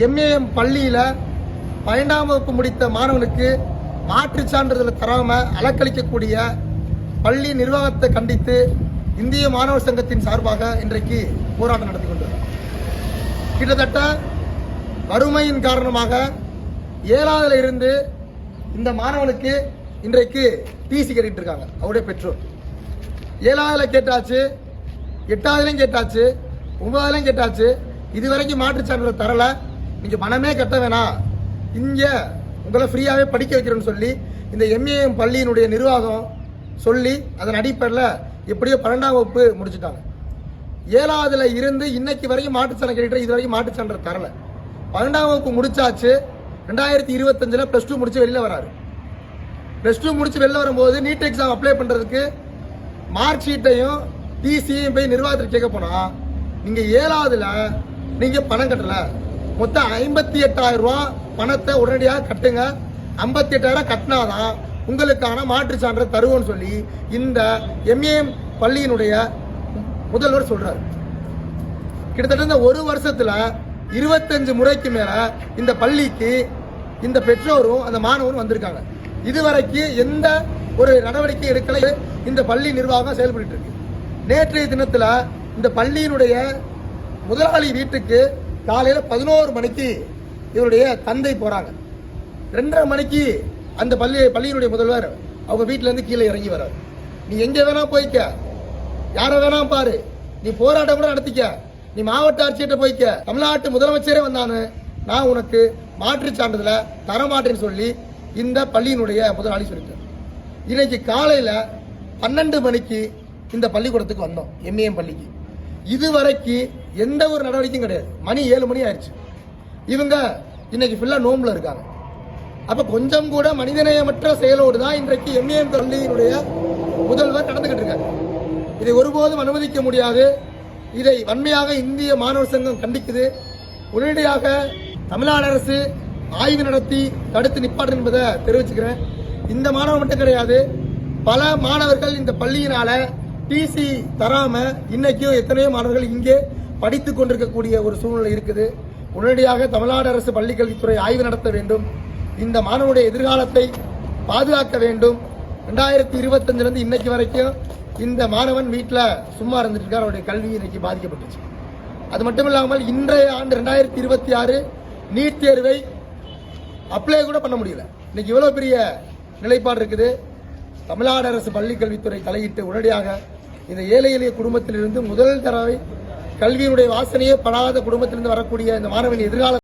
MAM பள்ளியில 12ஆம் வகுப்பு முடித்த மாணவனுக்கு மாற்றுச் சான்றிதழ் தராம அலக்களிக்கக்கூடிய பள்ளி நிர்வாகத்தை கண்டித்து இந்திய மாணவர் சங்கத்தின் சார்பாக இன்றைக்கு போராட்டம் நடத்தி கொண்டிருக்கிறோம். கிட்டத்தட்ட வறுமையின் காரணமாக 7ஆவதுல இருந்து இந்த மாணவனுக்கு இன்றைக்கு டிசி கேட்டுட்டு இருக்காங்க. அவருடைய பெற்றோர் 7ஆவதுல கேட்டாச்சு, 8ஆவதுலையும் கேட்டாச்சு, 9ஆவதுலையும் கேட்டாச்சு. இதுவரைக்கும் மாற்றுச் சான்றிதழ் தரல. நீங்க பணமே கட்ட வேணாம், இங்க உங்களை ஃப்ரீயாவே படிக்க வைக்கிறோம்னு சொல்லி இந்த எம்ஏஎம் பள்ளியினுடைய நிர்வாகம் சொல்லி அதன் அடிப்படையில் எப்படியோ 12ஆம் வகுப்பு முடிச்சுட்டாங்க. 7ஆவதுல இருந்து இன்னைக்கு வரைக்கும் மாற்றுச் சான்றிதழ் கேட்டு இது வரைக்கும் மாற்றுச் சான்றிதழ் தரல. 12ஆம் வகுப்பு முடிச்சாச்சு. 2025 +2 முடிச்சு வெளியில வராரு. +2 முடிச்சு வெளில வரும்போது நீட் எக்ஸாம் அப்ளை பண்றதுக்கு மார்க் ஷீட்டையும் டிசியையும் போய் நிர்வாகத்தில் கேட்க போனா, நீங்க 7ஆவதுல நீங்க பணம் கட்டல, மொத்தம் 58,000 ரூபாய் பணத்தை உடனடியாக கட்டுங்க, 58,000 கட்டினாதான் உங்களுக்கான மாற்றுச் சான்றிதழ் தருவோம்னு சொல்லி இந்த எம்ஏஎம் பள்ளியினுடைய முதல்வர் சொல்றாரு. கிட்டத்தட்ட இந்த ஒரு வருஷத்துல 25 முறைக்கு மேல இந்த பள்ளிக்கு இந்த பெற்றோரும் அந்த மாணவரும் வந்திருக்காங்க. இதுவரைக்கும் எந்த ஒரு நடவடிக்கை எடுக்கல. இந்த பள்ளி நிர்வாகம் செயல்பட்டு இருக்கு. நேற்றைய தினத்துல இந்த பள்ளியினுடைய முதலாளி வீட்டுக்கு காலையில 11 மணிக்கு இவருடைய தந்தை போறாங்க. 2:30 மணிக்கு அந்த பள்ளியினுடைய முதல்வர் அவங்க வீட்டுல இருந்து கீழே இறங்கி வர்றாரு. நீ எங்க வேணா போய்க்க, யார வேணா பாரு, நீ போராட்டம் கூட நடத்திக்க, நீ மாவட்ட ஆட்சியர்கிட்ட போய்க்க, தமிழ்நாட்டு முதலமைச்சரே வந்தானு நான் உனக்கு மாற்றுச் சான்றிதழ தரமாட்டேன்னு சொல்லி இந்த பள்ளியினுடைய முதலாளி சொல்லிட்டார். இன்னைக்கு காலையில 12 மணிக்கு இந்த பள்ளிக்கூடத்துக்கு வந்தோம், எம்ஏஎம் பள்ளிக்கு. இதுவரைக்கும் எந்த ஒரு நடவடிக்கையும் கிடையாது. மணி 7 மணி ஆயிடுச்சு. இவங்க இன்னைக்கு ஃபுல்லா நோம்புல இருக்காங்க. அப்ப கொஞ்சம் கூட மனிதநேயமற்ற செயலோடு தான் இன்றைக்கு எம்ஏஎம் பள்ளியினுடைய முதல்வர் நடந்துகிட்டு இருக்காங்க. இதை ஒருபோதும் அனுமதிக்க முடியாது. இதை வன்மையாக இந்திய மாணவர் சங்கம் கண்டிக்குது. உடனடியாக தமிழ்நாடு அரசு ஆய்வு நடத்தி தடுத்து நிப்பாட்டு என்பதை தெரிவிச்சுக்கிறேன். இந்த மாணவர் மட்டும் கிடையாது, பல மாணவர்கள் இந்த பள்ளியினால டிசி தராம இன்னைக்கும் எத்தனையோ மாணவர்கள் இங்கே படித்துக் கொண்டிருக்கக்கூடிய ஒரு சூழ்நிலை இருக்குது. உடனடியாக தமிழ்நாடு அரசு பள்ளிக்கல்வித்துறை ஆய்வு நடத்த வேண்டும். இந்த மாணவனுடைய எதிர்காலத்தை பாதுகாக்க வேண்டும். 2025 இன்னைக்கு வரைக்கும் இந்த மாணவன் வீட்டில் சும்மா இருந்துட்டு இருக்கார். அவருடைய கல்வி இன்னைக்கு பாதிக்கப்பட்டுச்சு. அது மட்டும் இல்லாமல் இன்றைய ஆண்டு 2026 நீட் தேர்வை அப்ளை கூட பண்ண முடியல. இன்னைக்கு இவ்வளவு பெரிய நிலைப்பாடு இருக்குது. தமிழ்நாடு அரசு பள்ளிக்கல்வித்துறை தலையிட்டு உடனடியாக இந்த ஏழை எளிய குடும்பத்திலிருந்து முதல் தடவை கல்வியினுடைய வாசனையே படாத குடும்பத்திலிருந்து வரக்கூடிய இந்த மாணவன் எதிர்கால